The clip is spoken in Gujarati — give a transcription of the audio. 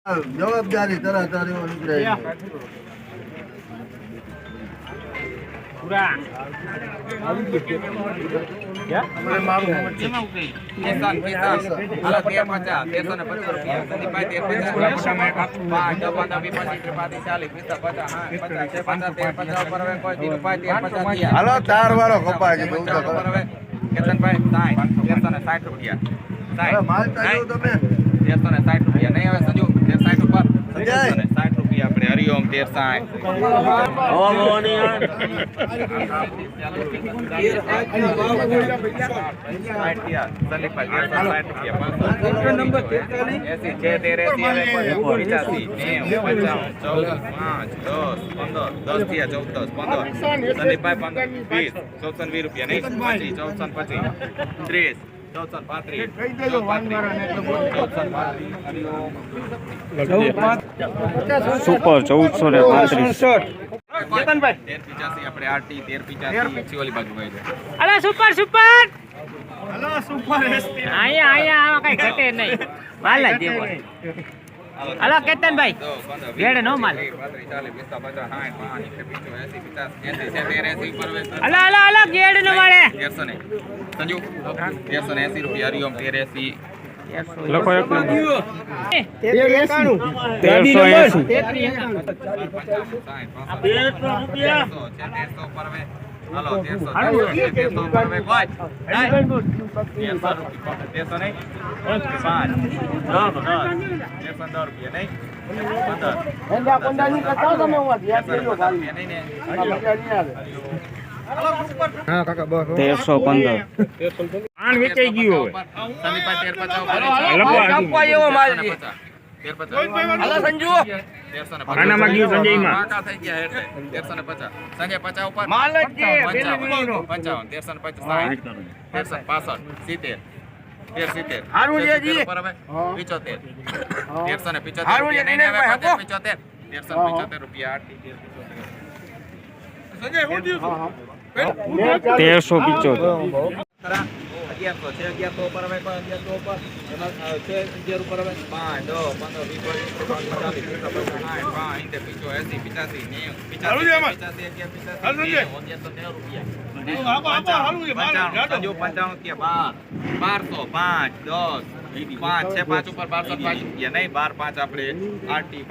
જવાબદારી તરત તારી નીકળે હાલો 4 વાળો કપાય છે કેતનભાઈ 1360 રૂપિયા માલ ચાલ્યો તમે 1360 રૂપિયા નહીં હવે સંજુ 1360 ઉપર 1360 રૂપિયા આપણે હરિઓમ 1360 સુપર 1435 સુપર સુપર આયા કઈ ઘટે નહીં વાલ જ દેવો હલો કેતનભાઈ ભેડ નો માલ હલો ગેડ નો મળે સંજુ 1380 રૂપિયા હરિઓમ 1380 લખો એક નંબર 1315 આણ વેચાઈ ગયો આનામાં ગયું સંજયમાં 1350 માલ જ છે 1365 70 હારું છે જી 75 1375 રૂપિયા સંજય હું દઉં છું 1375 1100 ઉપર હવે 1100 ઉપર એમાં છે 11 ઉપર હવે 5 10 15 5 ઉપર 1205 નહીં 12 5 આપણે આરટી